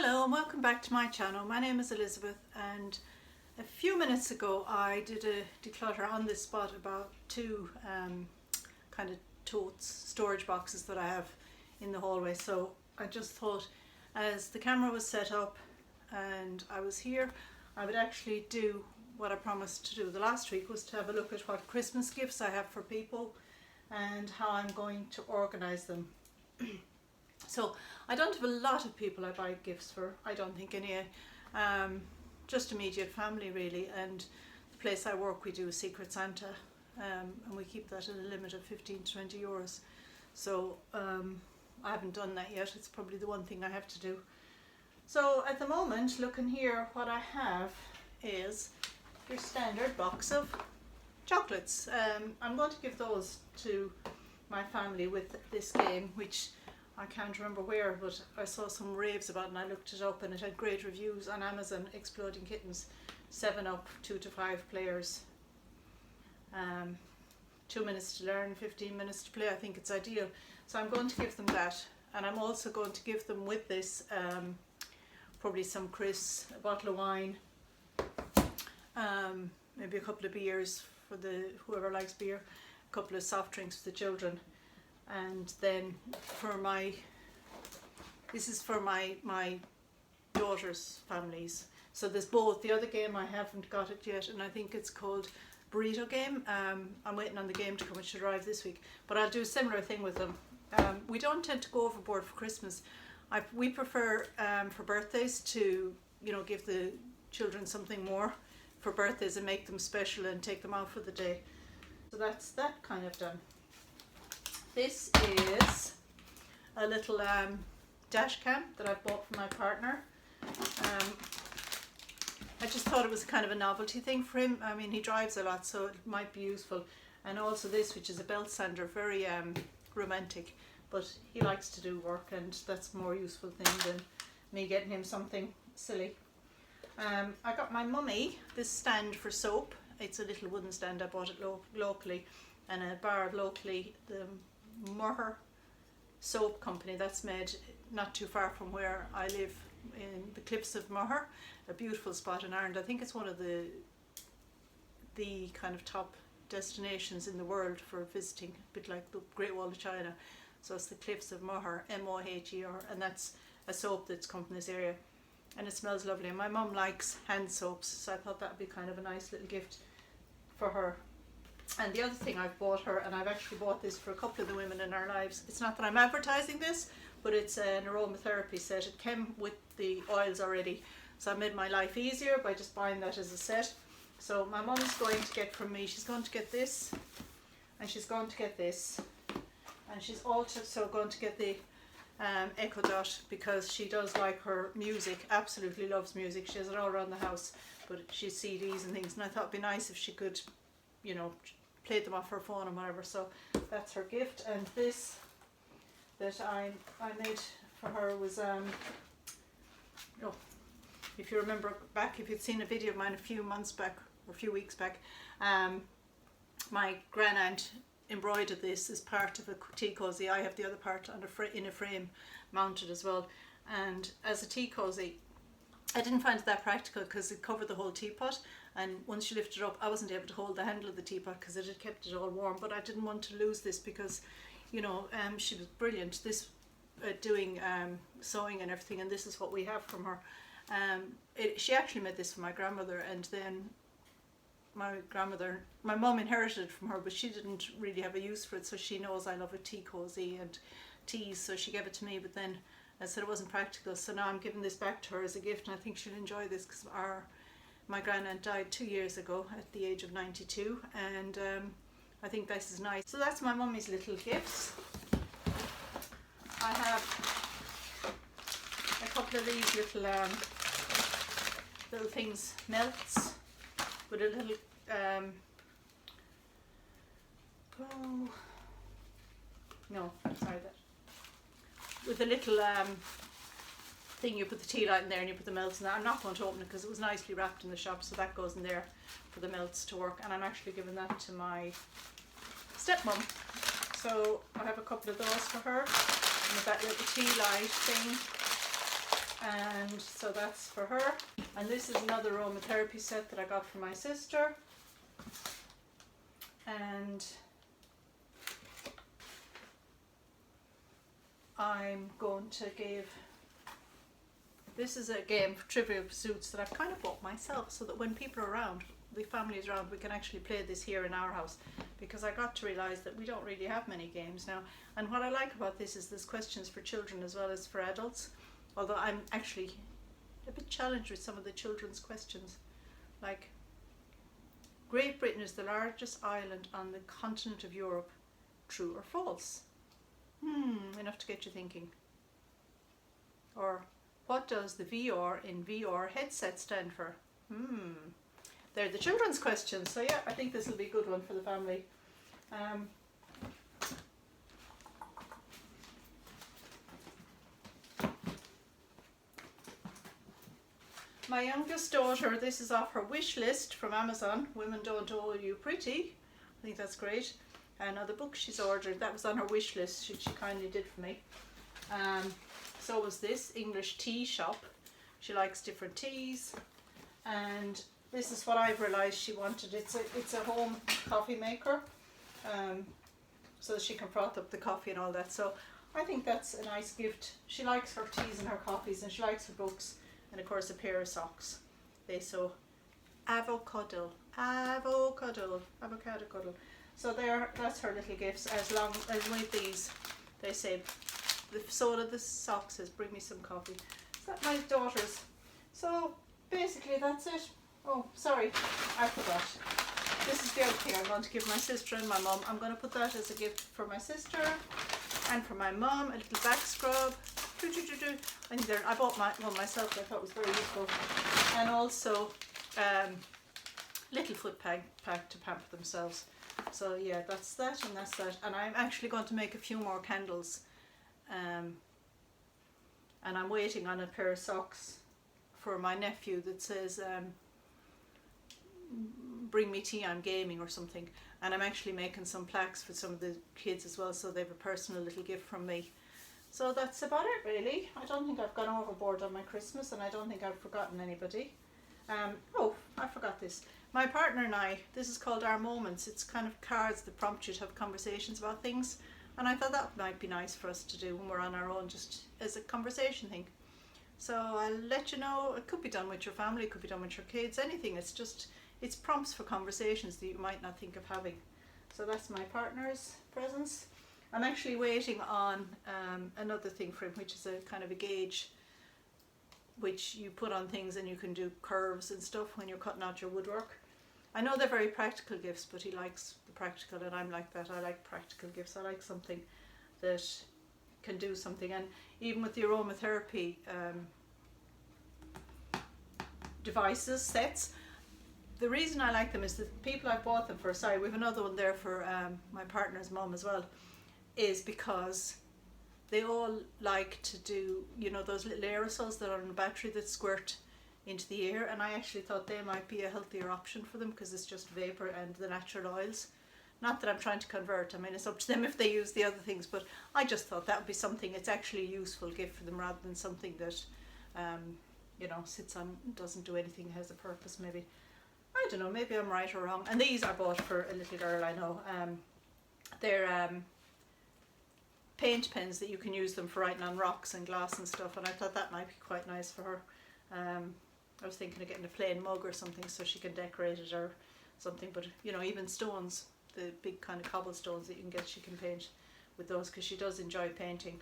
Hello and welcome back to my channel. My name is Elizabeth, and a few minutes ago I did a declutter on this spot about two kind of totes, storage boxes that I have in the hallway. So I just thought, as the camera was set up and I was here, I would actually do what I promised to do the last week, was to have a look at what Christmas gifts I have for people and how I'm going to organise them. So I don't have a lot of people I buy gifts for, I don't think any, just immediate family really, and the place I work we do a Secret Santa, and we keep that at a limit of 15 to 20 euros. So I haven't done that yet. It's probably the one thing I have to do. So at the moment, looking here, what I have is your standard box of chocolates. I'm going to give those to my family with this game, which I can't remember where, but I saw some raves about it and I looked it up, and it had great reviews on Amazon. Exploding Kittens, 7 up, 2 to 5 players, 2 minutes to learn, 15 minutes to play. I think it's ideal. So I'm going to give them that, and I'm also going to give them with this probably some crisps, a bottle of wine, maybe a couple of beers for whoever likes beer, a couple of soft drinks for the children. And then for this is for my daughter's families. So there's both. The other game I haven't got it yet, and I think it's called Burrito Game. I'm waiting on the game to come. It should arrive this week, but I'll do a similar thing with them. We don't tend to go overboard for Christmas. We prefer for birthdays to, give the children something more for birthdays and make them special and take them out for the day. So that's that kind of done. This is a little dash cam that I bought for my partner. I just thought it was kind of a novelty thing for him. I mean, he drives a lot, so it might be useful. And also this, which is a belt sander, very romantic, but he likes to do work, and that's a more useful thing than me getting him something silly. I got my mummy this stand for soap. It's a little wooden stand. I bought it locally, and I borrowed locally the Moher soap company that's made not too far from where I live, in the Cliffs of Moher, a beautiful spot in Ireland. I think it's one of the kind of top destinations in the world for visiting, a bit like the Great Wall of China. So it's the Cliffs of Moher, M-O-H-E-R, and that's a soap that's come from this area, and it smells lovely. And my mum likes hand soaps, so I thought that would be kind of a nice little gift for her. And the other thing I've bought her, and I've actually bought this for a couple of the women in our lives, it's not that I'm advertising this, but it's an aromatherapy set. It came with the oils already, so I made my life easier by just buying that as a set. So my mum is going to get from me, she's going to get this, and she's going to get this, and she's also going to get the Echo Dot, because she does like her music, absolutely loves music. She has it all around the house, but she's CDs and things, and I thought it'd be nice if she could, play them off her phone and whatever. So that's her gift. And this that I made for her was if you remember back, if you'd seen a video of mine a few months back or a few weeks back, my grandaunt embroidered this as part of a tea cosy. I have the other part in a frame mounted as well, and as a tea cosy I didn't find it that practical because it covered the whole teapot, and once you lift it up I wasn't able to hold the handle of the teapot because it had kept it all warm. But I didn't want to lose this because she was brilliant this doing sewing and everything, and this is what we have from her. She actually made this for my grandmother, and then my mum inherited it from her, but she didn't really have a use for it, so she knows I love a tea cosy and teas, so she gave it to me. But then I said it wasn't practical, so now I'm giving this back to her as a gift, and I think she'll enjoy this because my grandaunt died 2 years ago at the age of 92, and I think this is nice. So that's my mummy's little gifts. I have a couple of these little things, melts, with a little with a little thing. You put the tea light in there and you put the melts in there. I'm not going to open it because it was nicely wrapped in the shop, so that goes in there for the melts to work. And I'm actually giving that to my stepmom, so I have a couple of those for her. And with that little tea light thing, And so that's for her. And this is another aromatherapy set that I got for my sister. And I'm going to give, this is a game for Trivial Pursuits that I've kind of bought myself, so that when people are around, the family is around, we can actually play this here in our house, because I got to realise that we don't really have many games now. And what I like about this is there's questions for children as well as for adults, although I'm actually a bit challenged with some of the children's questions, like Great Britain is the largest island on the continent of Europe, true or false? Enough to get you thinking. Or what does the VR in VR headset stand for? They're the children's questions. So yeah, I think this will be a good one for the family. My youngest daughter, this is off her wish list from Amazon, Women Don't Owe You Pretty. I think that's great. Another book she's ordered, that was on her wish list, she kindly did for me. So was this, English Tea Shop. She likes different teas. And this is what I've realised she wanted. It's a home coffee maker, so that she can froth up the coffee and all that. So I think that's a nice gift. She likes her teas and her coffees, and she likes her books. And of course a pair of socks. They sew avocado. So that's her little gifts. As long as with these, they say the sole of the sock says bring me some coffee. Is that my daughter's? So basically that's it. Oh, sorry, I forgot. This is the other thing I'm going to give my sister and my mum. I'm going to put that as a gift for my sister and for my mum, a little back scrub. I think I bought one myself, I thought it was very useful. And also little foot pack to pamper themselves. So yeah, that's that and that's that. And I'm actually going to make a few more candles. And I'm waiting on a pair of socks for my nephew that says bring me tea, I'm gaming or something. And I'm actually making some plaques for some of the kids as well, so they have a personal little gift from me. So that's about it really. I don't think I've gone overboard on my Christmas, and I don't think I've forgotten anybody. Oh, I forgot this. My partner and I, this is called Our Moments. It's kind of cards that prompt you to have conversations about things. And I thought that might be nice for us to do when we're on our own, just as a conversation thing. So I'll let you know. It could be done with your family, it could be done with your kids, anything. It's prompts for conversations that you might not think of having. So that's my partner's presents. I'm actually waiting on another thing for him, which is a kind of a gauge which you put on things and you can do curves and stuff when you're cutting out your woodwork. I know they're very practical gifts, but he likes the practical, and I'm like that. I like practical gifts. I like something that can do something. And even with the aromatherapy devices, sets, the reason I like them is that the people I've bought them for, sorry, we have another one there for my partner's mum as well, is because they all like to do, you know, those little aerosols that are on a battery that squirt into the air, and I actually thought they might be a healthier option for them because it's just vapor and the natural oils. Not that I'm trying to convert, I mean it's up to them if they use the other things, but I just thought that would be something, it's actually a useful gift for them rather than something that you know, sits on, doesn't do anything, has a purpose maybe. I don't know, maybe I'm right or wrong. And these I bought for a little girl I know. They're paint pens that you can use them for writing on rocks and glass and stuff, and I thought that might be quite nice for her. I was thinking of getting a plain mug or something so she can decorate it or something, but you know, even stones, the big kind of cobblestones that you can get, she can paint with those because she does enjoy painting.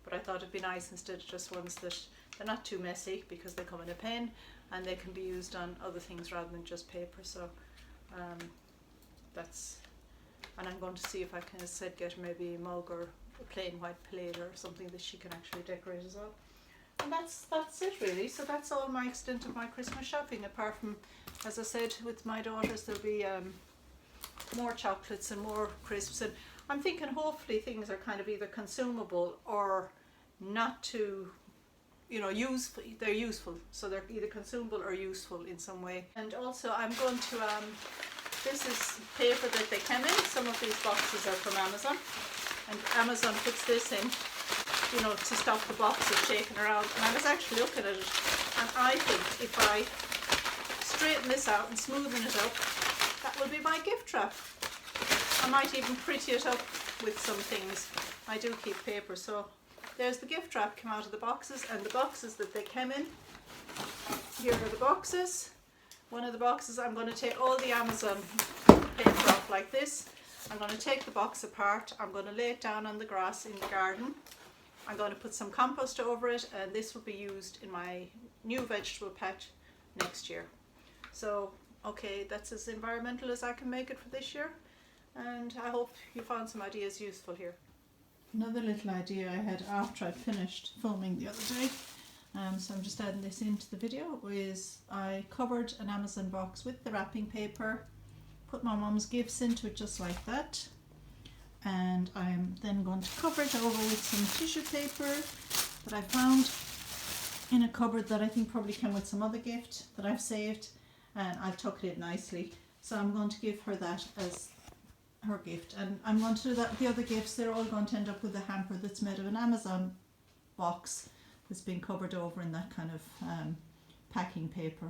But I thought it'd be nice instead of just ones that they're not too messy because they come in a pen and they can be used on other things rather than just paper. So that's, and I'm going to see if I can, as I said, get maybe a mug or a plain white plate or something that she can actually decorate as well. And that's it really. So that's all my extent of my Christmas shopping, apart from, as I said, with my daughters there'll be more chocolates and more crisps, and I'm thinking hopefully things are kind of either consumable or not too, you know, useful. They're useful, so they're either consumable or useful in some way. And also I'm going to this is paper that they came in. Some of these boxes are from Amazon, and Amazon puts this in you know, to stop the boxes shaking around. And I was actually looking at it, and I think if I straighten this out and smoothen it up, that will be my gift wrap. I might even pretty it up with some things. I do keep paper, so there's the gift wrap come out of the boxes, and the boxes that they came in. Here are the boxes. One of the boxes, I'm going to take all the Amazon paper off like this. I'm going to take the box apart. I'm going to lay it down on the grass in the garden. I'm going to put some compost over it, and this will be used in my new vegetable patch next year. So, okay, that's as environmental as I can make it for this year, and I hope you found some ideas useful here. Another little idea I had after I finished filming the other day, so I'm just adding this into the video, is I covered an Amazon box with the wrapping paper, put my mum's gifts into it just like that, and I'm then going to cover it over with some tissue paper that I found in a cupboard that I think probably came with some other gift that I've saved, and I've tucked it in nicely. So I'm going to give her that as her gift, and I'm going to do that with the other gifts. They're all going to end up with a hamper that's made of an Amazon box that's been covered over in that kind of packing paper,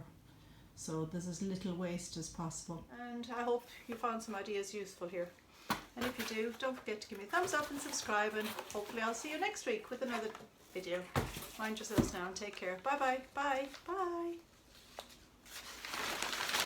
so there's as little waste as possible. And I hope you found some ideas useful here, and if you do, don't forget to give me a thumbs up and subscribe, and hopefully I'll see you next week with another video. Mind yourselves now and take care. Bye bye. Bye. Bye.